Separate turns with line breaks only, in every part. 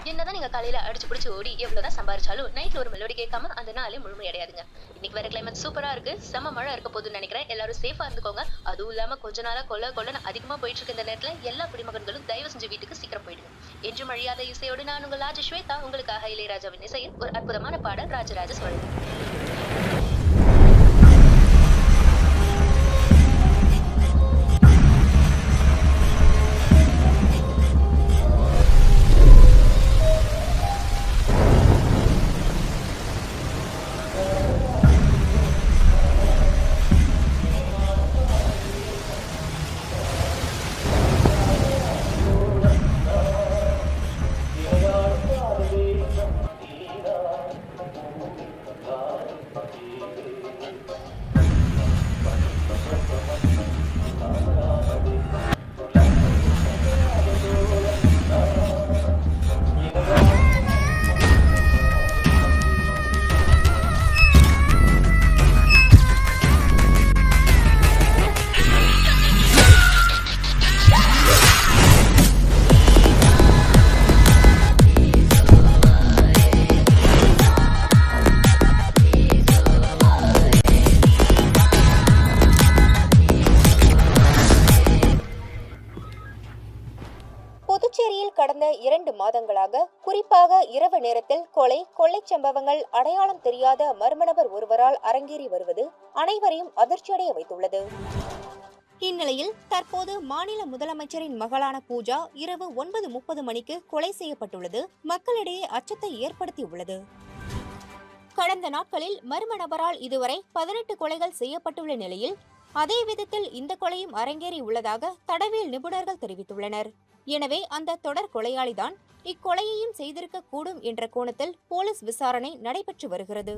என்னதான் நீங்க காலையில அடிச்சு பிடிச்சு ஓடி எவ்வளவுதான் சம்பாரிச்சாலும் நைட்ல ஒரு மெலோடி கேட்காம அந்த நாளே முழுமையடையாதுங்க. இன்னைக்கு வேற கிளைமேட் சூப்பரா இருக்கு, செம மழை இருக்க போகுதுன்னு நினைக்கிறேன். எல்லாரும் சேஃபா இருந்துக்கோங்க. அதுவும் இல்லாம கொஞ்ச நாளா கொள்ளன்னு அதிகமா போயிட்டு இருக்க இந்த நேரத்துல எல்லா குடிமகன்களும் தயவு செஞ்சு வீட்டுக்கு சீக்கிரம் போயிடுங்க. என்றும் அழியாத இசையோடு நான் உங்கள் ஆர்ஜே ஸ்வேதா உங்களுக்காக இளையராஜாவின் இசையில் ஒரு அற்புதமான பாடல் ராஜராஜ சோழன்.
புதுச்சேரியில் கடந்த 2 மாதங்களாக குறிப்பாக இரவு நேரத்தில் கொள்ளை சம்பவங்கள் அடையாளம் தெரியாத மர்மநபர் ஒருவரால் அரங்கேறி வருவது அனைவரையும் அதிர்ச்சியடைய வைத்துள்ளது. இந்நிலையில் தற்போது மாநில முதலமைச்சரின் மகளான பூஜா இரவு 9:30 மணிக்கு கொலை செய்யப்பட்டுள்ளது மக்களிடையே அச்சத்தை ஏற்படுத்தியுள்ளது. கடந்த நாட்களில் மர்ம நபரால் இதுவரை 18 கொலைகள் செய்யப்பட்டுள்ள நிலையில் அதே விதத்தில் இந்த கொலையும் அரங்கேறி உள்ளதாக தடயவியல் நிபுணர்கள் தெரிவித்துள்ளனர். எனவே அந்த தொடர் கொலையாளிதான் இக்கொலையையும் செய்திருக்க கூடும் என்ற கோணத்தில் போலீஸ் விசாரணை நடைபெற்று வருகிறது.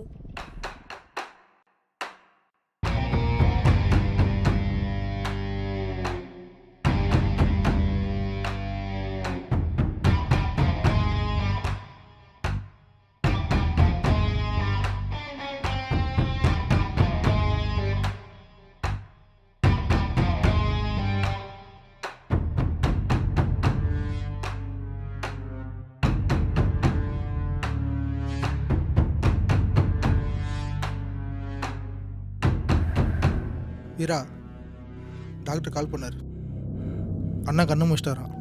வீரா, டாக்டர் கால் பண்ணார். அண்ணா கண்ணு முடிச்சிட்டாராம்.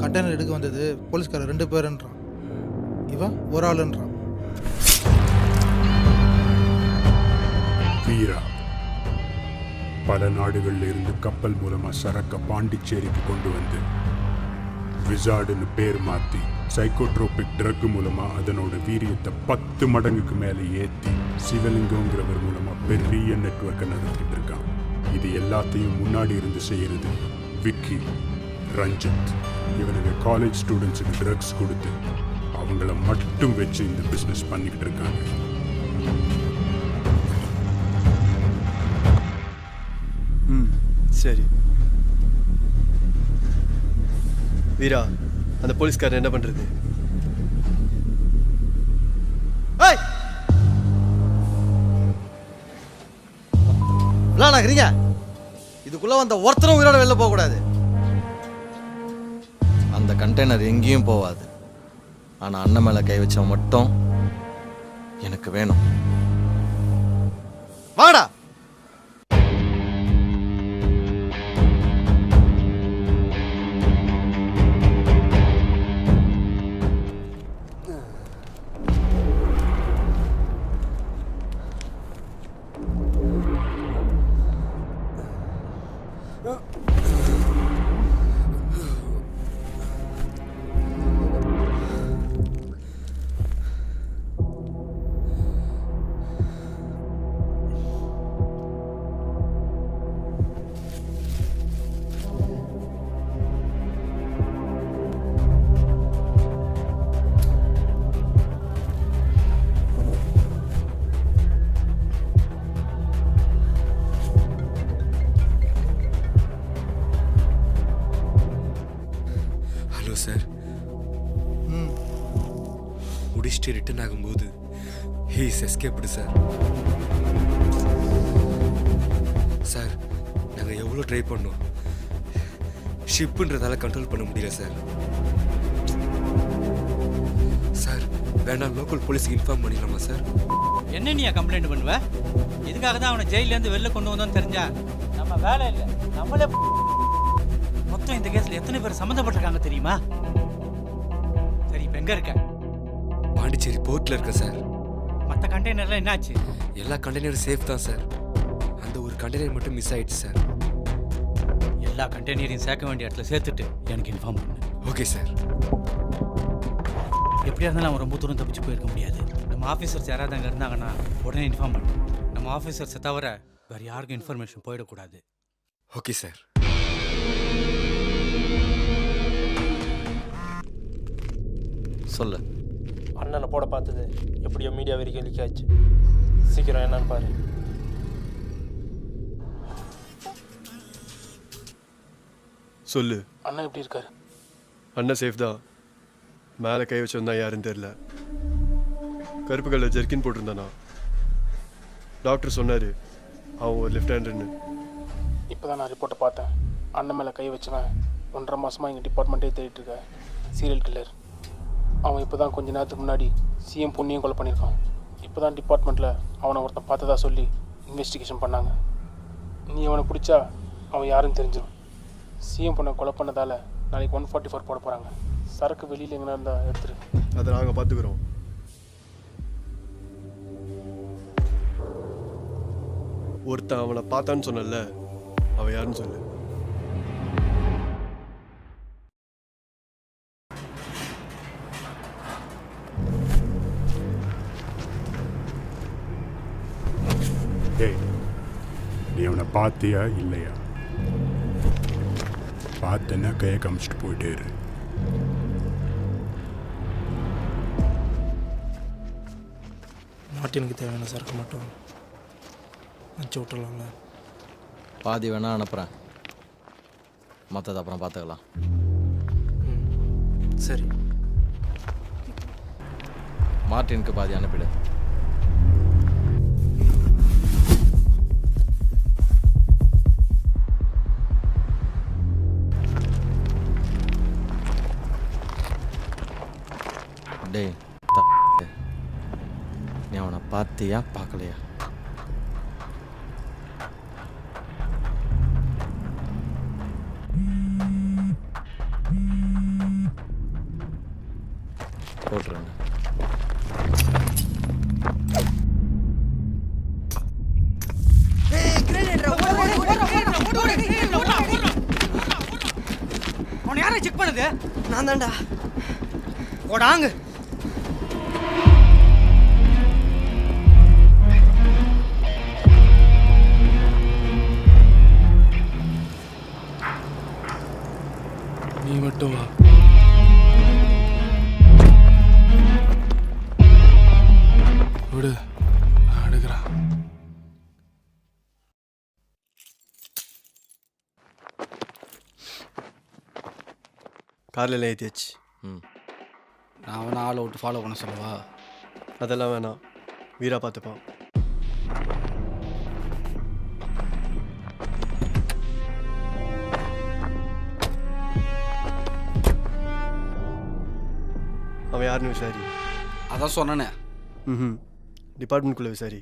கண்டெய்னர் எடுக்க வந்தது போலீஸ்காரர் 2 பேருன்றான், இவன் ஒரு ஆளுன்றான்.
வீரா, பல நாடுகள்ல இருந்து கப்பல் மூலமா சரக்க பாண்டிச்சேரிக்கு கொண்டு வந்து விசார்டுன்னு பேர் மாற்றி சைக்கோட்ரோபிக் ட்ரக் மூலமா அதனோட வீரியத்தை 10 மடங்குக்கு மேலே ஏற்றி சிவலிங்கங்கிறவர் மூலமா பெரிய நெட்வொர்க்கை நடத்திட்டு இருக்கான். இது எல்லாத்தையும் முன்னாடி இருந்து செய்யறது விக்கி, ரஞ்சித். இவனுக்கு காலேஜ் ஸ்டூடெண்ட்ஸுக்கு ட்ரக்ஸ் கொடுத்து அவங்கள மட்டும் வச்சு இந்த பிஸ்னஸ் பண்ணிக்கிட்டு இருக்காங்க.
சரி வீரா, அந்த போலீஸ்காரன் என்ன பண்றது?
இதுக்குள்ள வந்த ஒருத்தரும் உயிரோட வெளில போக கூடாது. அந்த கண்டெய்னர் எங்கேயும் போகாது. ஆனா அண்ணன் மேல கை வச்சவன் மட்டும் எனக்கு வேணும். வாடா.
சார், முடிச்சுட்டு ரிட்டர்ன் ஆகும்போது he is escaped sir. Sir, நாங்கள் எவ்வளோ ட்ரை பண்ணோம், ஷிப்புன்றதால கண்ட்ரோல் பண்ண முடியல சார். சார் வேணா லோக்கல் போலீஸ்க்கு இன்ஃபார்ம் பண்ணிடலாமா சார்?
என்ன நீ கம்ப்ளைண்ட் பண்ணுவ? இதுக்காக தான் அவனை ஜெயிலேருந்து வெளில கொண்டு வந்தோன்னு தெரிஞ்சா நம்ம வேலை இல்லை, நம்மளே. மொத்தம் இந்த கேஸில் எத்தனை பேர் சம்மந்தப்பட்டிருக்காங்க தெரியுமா? சரி, இப்போ எங்கே இருக்க?
பாண்டிச்சேரி போர்ட்டில் இருக்கேன் சார்.
மற்ற கண்டெய்னர்லாம் என்னாச்சு?
எல்லா கண்டெய்னரும் சேஃப் தான் சார். அந்த ஒரு கண்டெய்னர் மட்டும் மிஸ் ஆயிடுச்சு சார்.
எல்லா கண்டெய்னரையும் சேர்க்க வேண்டிய இடத்துல சேர்த்துட்டு எனக்கு இன்ஃபார்ம் பண்ணு.
Okay sir.
எப்படியா இருந்தாலும் அவன் ரொம்ப தூரம் தப்பிச்சு போயிருக்க முடியாது. நம்ம ஆஃபீஸர்ஸ் யாராவது அங்கே இருந்தாங்கன்னா உடனே இன்ஃபார்ம் பண்ணு. நம்ம ஆஃபீஸர்ஸை தவிர வேறு யாருக்கும் இன்ஃபர்மேஷன் போயிடக்கூடாது.
Okay sir.
சொல்லு.
அண்ணனை போட பார்த்தது எப்படியோ மீடியா வரைக்கும் லீக் ஆச்சு. சீக்கிரம் என்னன்னு பாரு.
சொல்லு.
அண்ணன் எப்படி இருக்காரு?
அண்ணன் சேஃப் தான். மேலே கை வச்சிருந்தா யாருன்னு தெரில. கருப்பு கல்ல ஜெர்கின் போட்டிருந்தானா. டாக்டர் சொன்னார் அவன் ஒரு லெஃப்ட் ஹேண்டர்னு.
இப்போ தான் நான் ரிப்போர்ட்டை பார்த்தேன். அண்ணன் மேலே கை வச்சவன் 1.5 மாதமாக எங்கள் டிபார்ட்மெண்ட்டே தேடிட்டு இருக்க சீரியல் கில்லர். அவன் இப்போ தான் கொஞ்ச நேரத்துக்கு முன்னாடி சிஎம் பொண்ணையும் கொலை பண்ணியிருக்கான். இப்போ தான் டிபார்ட்மெண்ட்டில் அவனை ஒருத்தன் பார்த்ததா சொல்லி இன்வெஸ்டிகேஷன் பண்ணாங்க. நீ அவனை பிடிச்சா அவன் யாருன்னு தெரிஞ்சிடும். சிஎம் பொண்ணை கொலை பண்ணதால் நாளைக்கு 144 போட போகிறாங்க. சரக்கு வெளியில் எங்கன்னா இருந்தால் எடுத்துரு.
அதை நாங்கள் பார்த்துக்குறோம். ஒருத்தன் அவனை பார்த்தான்னு சொன்னல, அவன் யாருன்னு சொல்லு.
டேய், நீ அவனை பார்த்தியா இல்லையா? பார்த்தேன்னா கையை காமிச்சிட்டு போயிட்டே இரு.
மார்ட்டினுக்கு தேவையான சரக்கு மட்டும் வச்சு விட்டுலாம்ல.
பாதி வேணா அனுப்புகிறேன், மற்றதை அப்புறம் பார்த்துக்கலாம்.
சரி.
மார்ட்டினுக்கு பாதி அனுப்பிடு. டேய், நீ அவனை பார்த்தியா பார்க்கலையா? போட்டுருங்க.
அவனை யாரை செக் பண்ணுது? நான் தான்டா. ஓடாங்க.
நீ மட்டும் வா. விடு, நான் எடுக்கிறேன்.
காரில் எல்லாம் ஏற்றியாச்சு.
நான் அவனை ஆளை விட்டு ஃபாலோ பண்ண சொல்லவா?
அதெல்லாம் வேணாம், வீரா பார்த்துப்பான். அவன் யாருன்னு விசாரி.
அதான் சொன்னானே.
டிபார்ட்மெண்ட்குள்ளே விசாரி.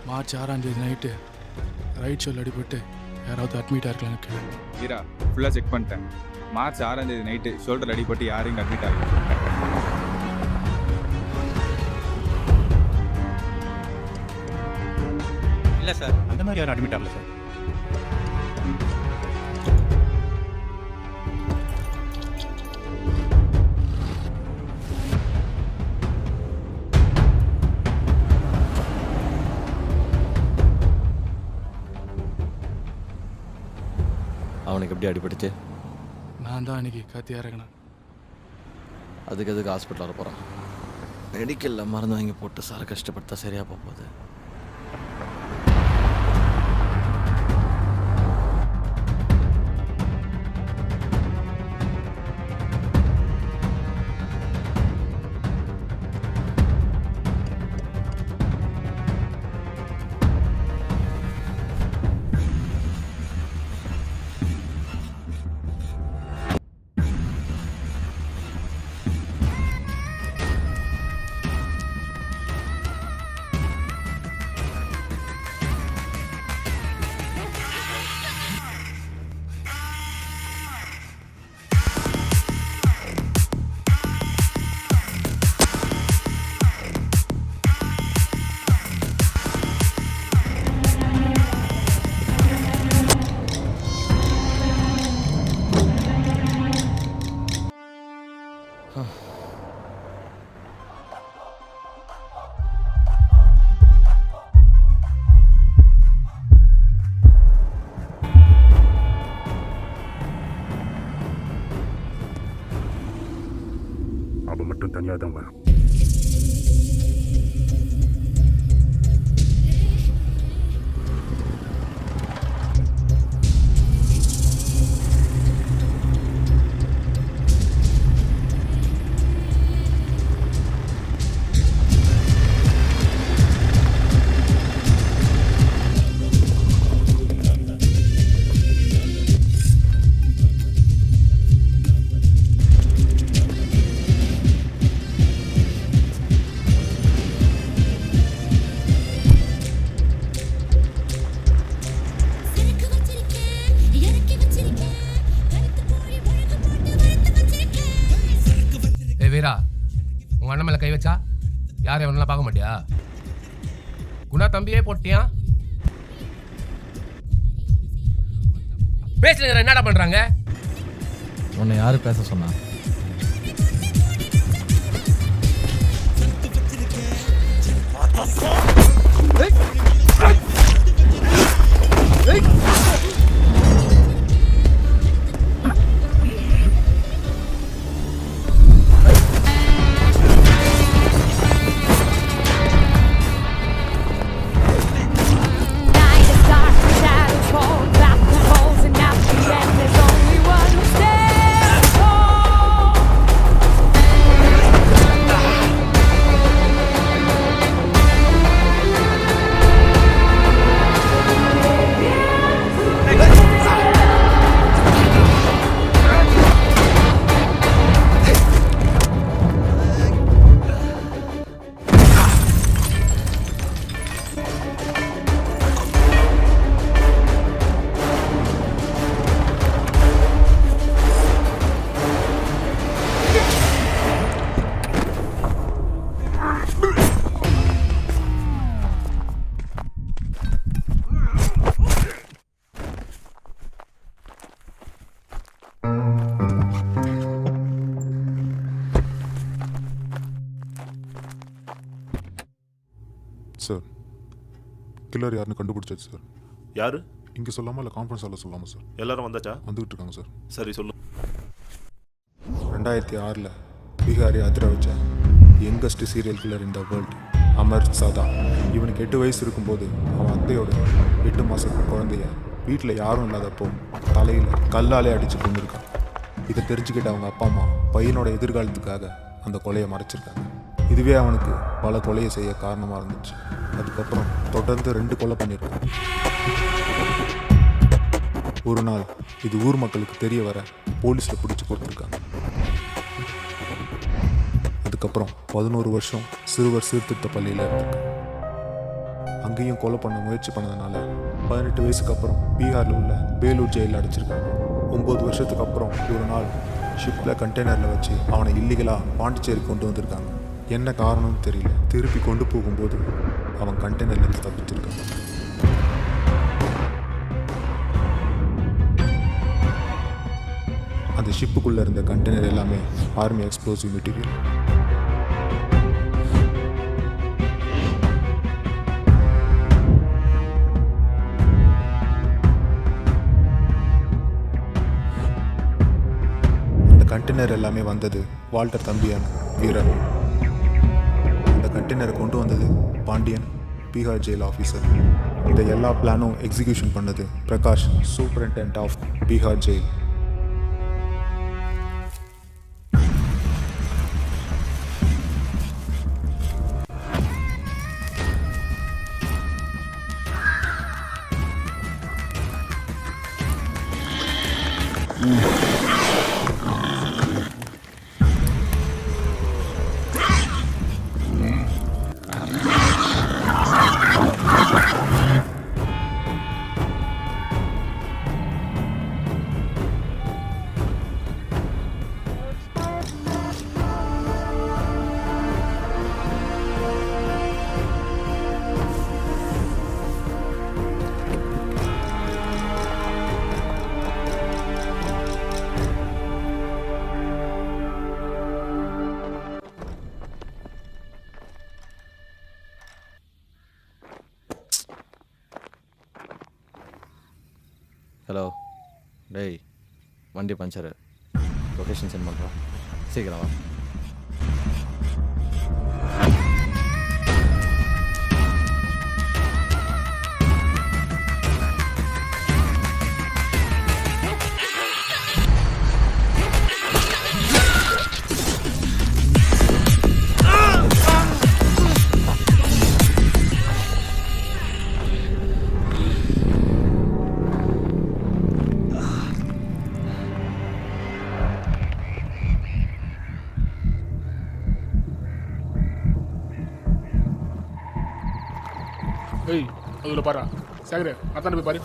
மார்ச் 6ஆம் தேதி நைட்டு ரைட் ஷோல் அடிபட்டு யாராவது அட்மிட் ஆயிருக்கலாம்னு கேளு.
வீரா ஃபுல்லாக செக் பண்ணிட்டேன். மார்ச் 6ஆம் தேதி நைட்டு ஷோல்டர் அடிபட்டு யாரும் இங்கே அட்மிட் ஆகல.
இல்லை சார், அந்த மாதிரி யாரும் அட்மிட் ஆகல சார்.
அவனுக்கு எப்படி அடிபட்டுச்சு?
நான் தான் அன்னைக்கு கத்தி இறங்கினேன்.
அதுக்கு எதுக்கு ஹாஸ்பிட்டலில் போகிறான்? மெடிக்கலில் மருந்து வாங்கி போட்டு சார் கஷ்டப்படுத்தா சரியாக போகுது.
அவன் மட்டும் தனியாக தான் வரும்.
வீரா, உங்க அண்ணன் மேல கை வச்சா யார் எவனெல்லாம் பார்க்க மாட்டியா? குணா தம்பியே போட்டியா? பேசல என்னடா பண்றாங்க?
உன்னை யாரு பேச சொன்னா?
சார், கில்லர் யாருன்னு கண்டுபிடிச்சாச்சு சார்.
யாரு?
இங்கே சொல்லாமல் இல்லை கான்ஃபரன்ஸ் ஹாலில் சொல்லாமல் சார்.
எல்லாரும் வந்தாச்சா?
வந்துகிட்டு இருக்காங்க சார்.
சரி சொல்லு.
2006 பீகாரை அதிர வச்ச youngest serial killer in the world Amar சாதா. இவனுக்கு 8 வயசு இருக்கும்போது அவன் அத்தையோட 8 மாதத்து குழந்தைய வீட்டில் யாரும் இல்லாதப்போ தலையில் கல்லாலே அடித்து கொண்டிருக்கான். இதை தெரிஞ்சுக்கிட்ட அவங்க அப்பா அம்மா பையனோட எதிர்காலத்துக்காக அந்த கொலையை மறைச்சிருக்காங்க. இதுவே அவனுக்கு பல கொலையை செய்ய காரணமாக இருந்துச்சு. அதுக்கப்புறம் தொடர்ந்து 2 கொலை பண்ணியிருக்கான். ஒரு நாள் இது ஊர் மக்களுக்கு தெரிய வர போலீஸில் பிடிச்சி கொடுத்துருக்காங்க. அதுக்கப்புறம் 11 வருஷம் சிறுவர் சீர்திருத்த பள்ளியில் இருந்திருக்கான். அங்கேயும் கொலை பண்ண முயற்சி பண்ணதுனால 18 வயசுக்கு அப்புறம் பீகாரில் உள்ள பேலூர் ஜெயிலில் அடைச்சிருக்காங்க. 9 வருஷத்துக்கு அப்புறம் ஒரு நாள் ஷிப்பில் கண்டெய்னரில் வச்சு அவனை இல்லீகலாக பாண்டிச்சேரி கொண்டு வந்திருக்காங்க. என்ன காரணம்னு தெரியல. திருப்பி கொண்டு போகும்போது அவன் கண்டெய்னர்லேருந்து தப்பிச்சிருக்கான். அந்த ஷிப்புக்குள்ளே இருந்த கண்டெய்னர் எல்லாமே ஆர்மி எக்ஸ்ப்ளோசிவ் மெட்டீரியல். அந்த கண்டெய்னர் எல்லாமே வந்தது வால்டர் தம்பியான வீரன். கண்டெய்னரை கொண்டு வந்தது பாண்டியன், பீகார் ஜெயில் ஆஃபீஸர். இந்த எல்லா பிளானும் எக்ஸிக்யூஷன் பண்ணது Prakash, superintendent of Bihar jail.
Hello டேய், வண்டி பஞ்சரு, லொக்கேஷன் சென்ட் பண்ணுறோம், சீக்கிரம் வா.
ஏய், அதில் பாரு சேகரே, அத்தான போய் பாரு.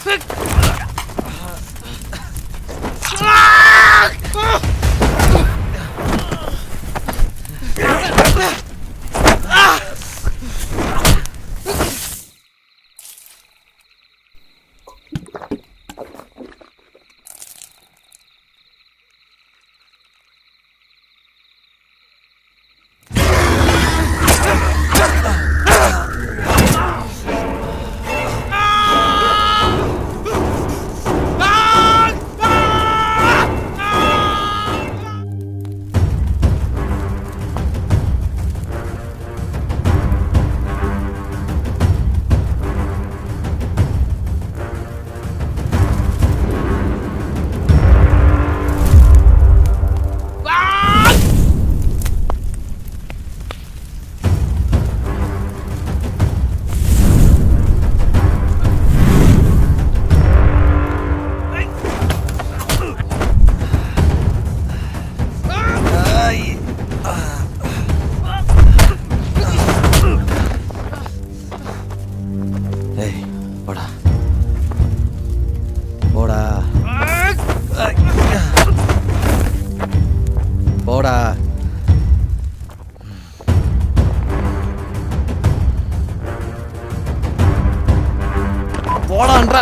Quick!
போடா போடா போடா போடான்ற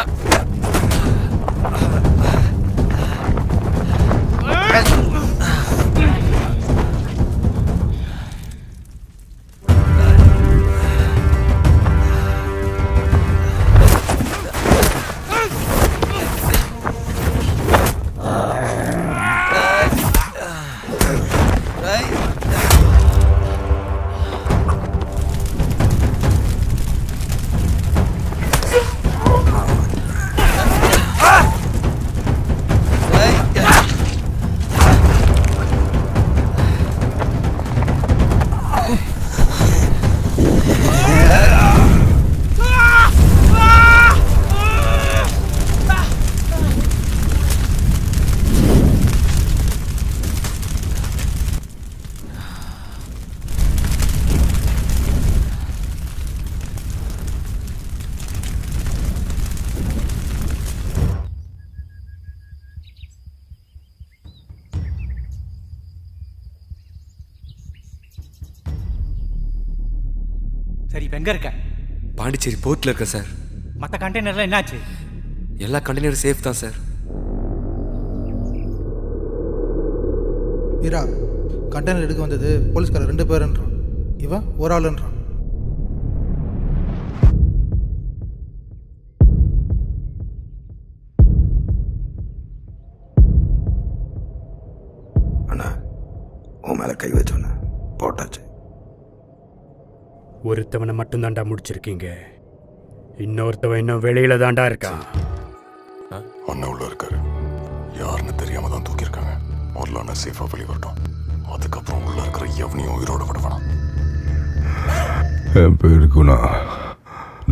சரி இப்போ எங்கே இருக்க?
பாண்டிச்சேரி போர்ட்டில் இருக்கேன் சார்.
மற்ற கண்டெய்னர்லாம் என்னாச்சு?
எல்லா கண்டெய்னரும் சேஃப் தான் சார்.
வீரா, கண்டெய்னர் எடுக்க வந்தது போலீஸ்காரர் 2 பேருன்றான். இவன் ஒரு ஆளுன்றான்.
அண்ணா, உன் மேலே கை வச்சோண்ணே, போட்டாச்சு.
ஒருத்தவனை மட்டும்தாண்டா முடிச்சிருக்கீங்க, இன்னொருத்தவன் இன்னும் வெளியில தாண்டா இருக்கான்.
அண்ணா உள்ள இருக்காரு, யாருன்னு தெரியாம தான் தூக்கியிருக்காங்க. முதல்ல அண்ணா சேஃபா வெளியே வரட்டும், அதுக்கப்புறம் உள்ள இருக்கிற எவனையும் உயிரோட விட வேணாம்.
என் பேரு குணா.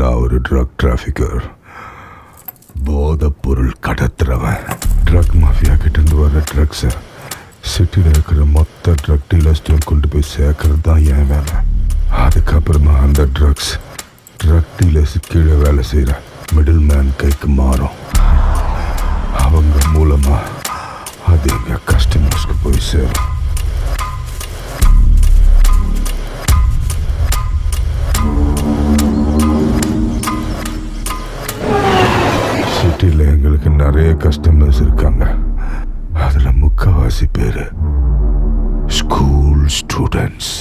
நான் ஒரு ட்ரக் டிராஃபிக்கர், போதைப் பொருள் கடத்துறவன். ட்ரக் மாஃபியா கிட்டேருந்து வர ட்ரக்ஸை சிட்டியில் இருக்கிற மொத்த ட்ரக் டீலர்ஸ்டையும் கொண்டு போய் சேர்க்கறது தான் என் வேலை. அதுக்கப்புறமா அந்த ட்ரக்ஸ் ட்ரக் டீலர்ஸ் கீழே வேலை செய்கிற மிடில் மேன் கைக்கு மாறும். அவங்க மூலமா அது எங்கள் கஸ்டமர்ஸ்க்கு போய் சேரும். சிட்டியில் எங்களுக்கு நிறைய கஸ்டமர்ஸ் இருக்காங்க. அதில் முக்கால்வாசி பேர் ஸ்கூல் ஸ்டூடெண்ட்ஸ்.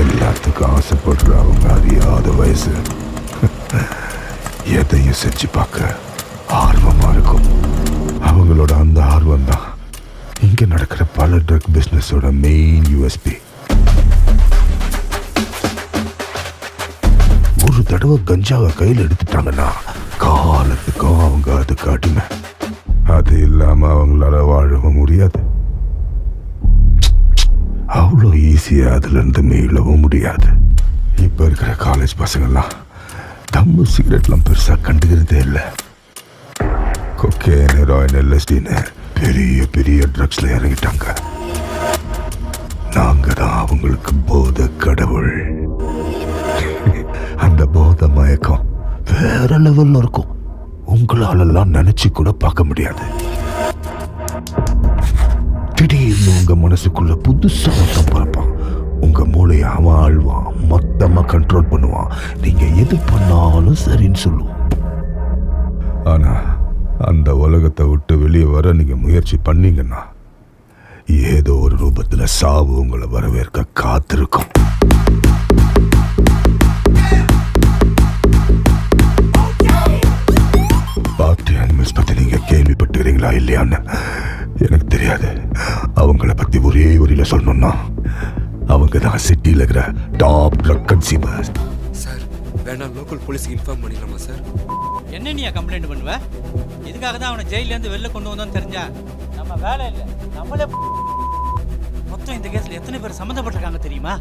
எல்லாத்துக்கும் ஆசைப்படுற அவங்க அறியாத வயசு. எதையும் செஞ்சு பார்க்க ஆர்வமாக இருக்கும். அவங்களோட அந்த ஆர்வம் தான் இங்கே நடக்கிற பல ட்ரக் பிஸ்னஸோட மெயின் யூஎஸ்பி. ஒரு தடவை கஞ்சாவை கையில் எடுத்துட்டாங்கன்னா காலத்துக்கும் அவங்க அதுக்கு அடிமை. அது இல்லாமல் அவங்களால வாழவும் முடியாது. அவ்வளோ ஈஸியாக அதுலேருந்து மீளவும் முடியாது. இப்போ இருக்கிற காலேஜ் பசங்கள்லாம் தம்மு சிகரெட்லாம் பெருசாக கண்டுக்கிறதே இல்லை. கொக்கேன், ஹெராயின், எல்எஸ்டின்னு பெரிய பெரிய ட்ரக்ஸில் இறங்கிட்டாங்க. நாங்கள் தான் அவங்களுக்கு போதை கடவுள். அந்த போதை மயக்கம் வேற லெவலில் இருக்கும். உங்களாலெல்லாம் நினச்சி கூட பார்க்க முடியாது. திடீர்னு உங்க மனசுக்குள்ள புதுசா ஒருத்தன் பிறப்பான். உங்க மூளையை அவன் ஆழ்வான், மொத்தமா கண்ட்ரோல் பண்ணுவான். நீங்க எது பண்ணாலும் சரின்னு சொல்லுவோம். ஆனா அந்த உலகத்தை விட்டு வெளியே வர நீங்க முயற்சி பண்ணீங்கன்னா ஏதோ ஒரு ரூபத்துல சாவு உங்களை வரவேற்க காத்திருக்கும். பார்ட்டி அனிமல்ஸ் பத்தி நீங்க கேள்விப்பட்டுறீங்களா இல்லையான்னு எனக்கு தெரியாது. அவங்கள பத்தி ஒரே வரியில சொல்லணும்னா அவங்க தான் சிட்டியில் இருக்கிற டாப் ட்ரக் கன்சியூமர்ஸ்.
சார், வேணா லோக்கல் போலீஸ்க்கு இன்ஃபார்ம் பண்ணிடலாமா சார்?
என்ன நீ கம்ப்ளைண்ட் பண்ணுவ? இதுக்காக தான் அவனை ஜெயிலேருந்து வெளில கொண்டு வந்தோன்னு தெரிஞ்சா நம்ம வேலை இல்லை, நம்மளே மொத்தம் இந்த கேஸில் எத்தனை பேர் சம்மந்தப்பட்டிருக்காங்க தெரியுமா?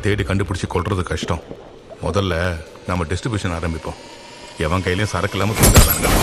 தேடி கண்டுபிடிச்சி கொள்றது கஷ்டம். முதல்ல நம்ம டிஸ்ட்ரிபியூஷன் ஆரம்பிப்போம். எவன் கையிலையும் சரக்கு இல்லாமல் தூண்டாதாங்க.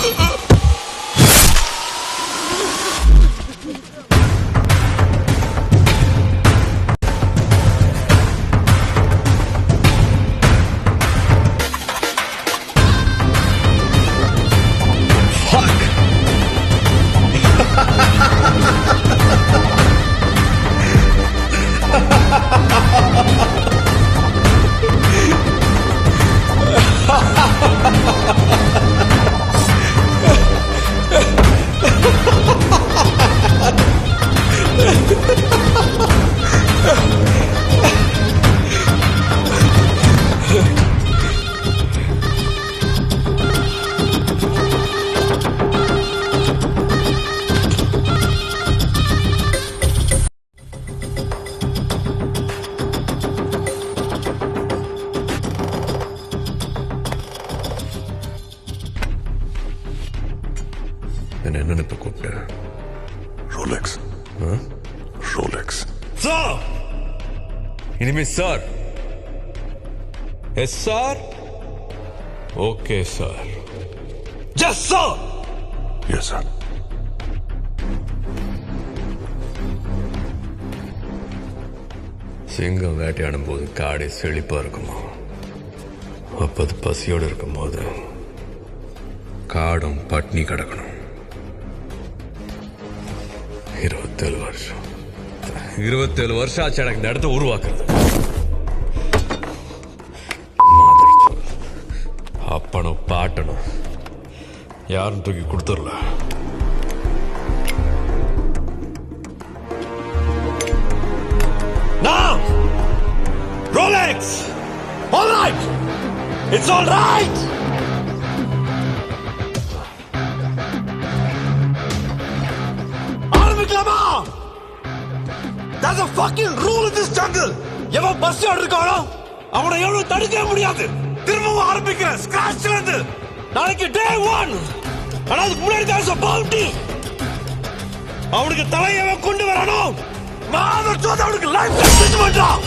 என்ன நினைப்பு கூப்பிட்டேன்? ரோலெக்ஸ். Rolex
sir. இனிமே sir. Yes sir. Okay sir. Just sir.
Yes sir.
சிங்கம் வேட்டையாடும் போது காடை செழிப்பா இருக்குமா? அப்பது பசியோடு இருக்கும் போது காடும் பட்னி கிடக்கணும். 27 வருஷம் ஆச்சு எனக்கு இந்த இடத்த உருவாக்குறது. அப்பனும் பாட்டனும் யாரும் தூக்கி கொடுத்துடல.
Rolex! All right! It's all right! ஆரம்பிக்கலாமா? There's a fucking rule in this jungle. எவன் பஸ் இருக்கானோ அவனை எவ்வளவு தடுக்க முடியாது. திரும்பவும் ஆரம்பிக்கிறேன் ஸ்கிராச்ல இருந்து. நாளைக்கு டே 1. ஆனா அதுக்கு முன்னாடி there's a bounty. அவனுக்கு தலையவ கொண்டு வரணும். மாதர் சோத அவனுக்கு லைஃப் சென்டென்ஸ் பண்றான்.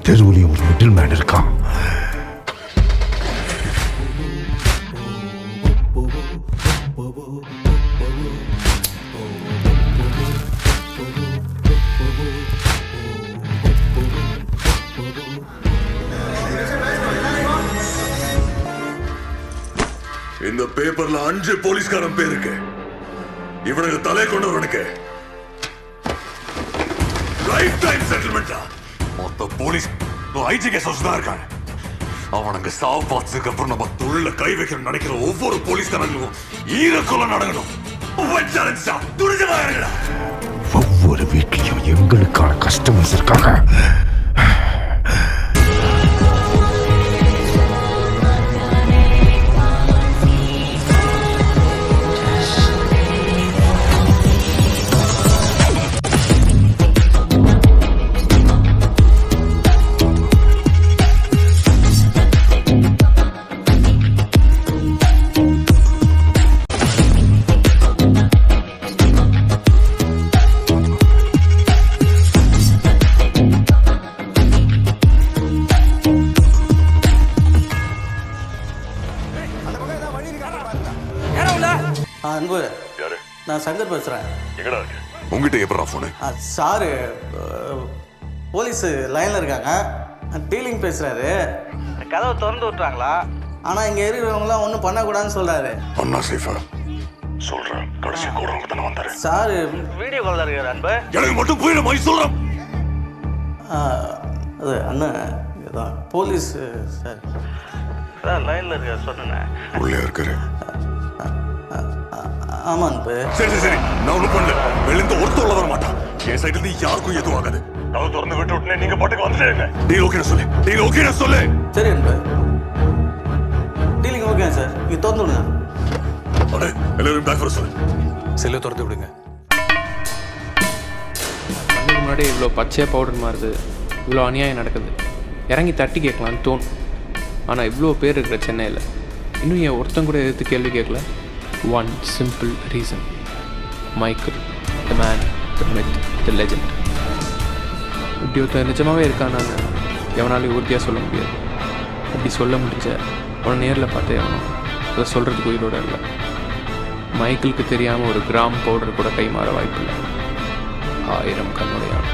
தெருவுலையும் ஒரு மிடில் மேன் இருக்கான்.
இந்த பேப்பர்ல 5 போலீஸ்காரன் பேர் இருக்கு. இவனுக்கு தலை கொண்டவனுக்கு லைஃப் டைம் செட்டில்மெண்டா. மொத்த போலீஸ் ஐடி கேஸ் தான் இருக்காங்க. அவனுக்கு சாவு பார்த்ததுக்கு அப்புறம் நம்ம தொழில கை வைக்கணும்னு நினைக்கிற ஒவ்வொரு போலீஸ்காரங்களும் ஈரக்கொலை நடக்கணும்.
ஒவ்வொரு வீட்லயும் எங்களுக்கான கஸ்டமர்ஸ் இருக்காங்க.
அன்பு, நான் சங்கர் பேசுகிறேன்.
எங்கடா இருக்கு? உங்ககிட்ட எப்படா ஃபோனு?
சாரு போலீஸ் லைனில் இருக்காங்க. டீலிங் பேசுகிறாரு. கதவை திறந்து விட்டுறாங்களா? ஆனால் இங்கே இருக்கிறவங்களாம் ஒன்றும் பண்ணக்கூடாதுன்னு சொல்கிறாரு.
அண்ணா சேஃபா சொல்கிறேன். கடைசி கூட தானே வந்தாரு.
சாரு வீடியோ காலில் இருக்காரு. அன்பு,
எனக்கு மட்டும் புரியல மாதிரி சொல்கிறேன்.
அது அண்ணன் இதுதான் போலீஸ் சார். அதான் லைனில் இருக்க சொன்னேன்.
உள்ளே இருக்கிற
ஆமாம் அன்பு.
சரி சரி நான் ஒன்றும் பண்ணல. வெளியிருந்து ஒருத்தர் உள்ள வர மாட்டான். என் சைடுல இருந்து யாருக்கும் எதுவும் ஆகாது. கதவு திறந்து விட்டு விட்டுனே நீங்க பாட்டுக்கு வந்துட்டே டீல் ஓகே சொல்லு. டீல் ஓகே சொல்லு.
சரி அன்பு, டீலிங் ஓகே சார். நீங்க திறந்து விடுங்க.
அடே எல்லாரும் பேக் வர சொல்லு.
செல்லை திறந்து விடுங்க. கண்ணுக்கு முன்னாடி இவ்வளோ பச்சையாக பவுடர் மாறுது, இவ்வளோ அநியாயம் நடக்குது. இறங்கி தட்டி கேட்கலான்னு தோணும். ஆனால் இவ்வளோ பேர் இருக்கிற சென்னையில் இன்னும் என் ஒருத்தன் கூட எதிர்த்து கேள்வி கேட்கல. One simple reason. Michael, the man, the myth, the legend. இப்படி ஒருத்தர் நிஜமாகவே இருக்கானான்னு எவனாலையும் உறுதியாக சொல்ல முடியாது. அப்படி சொல்ல முடிஞ்ச அவனை நேரில் பார்த்தே அவனும் அதை சொல்கிறதுக்கு உயிரோடு இல்லை. மைக்கேலுக்கு தெரியாமல் ஒரு கிராம் பவுடர் கூட கை மாற வாய்ப்பில்லை. 1000 கண்ணுடையான்.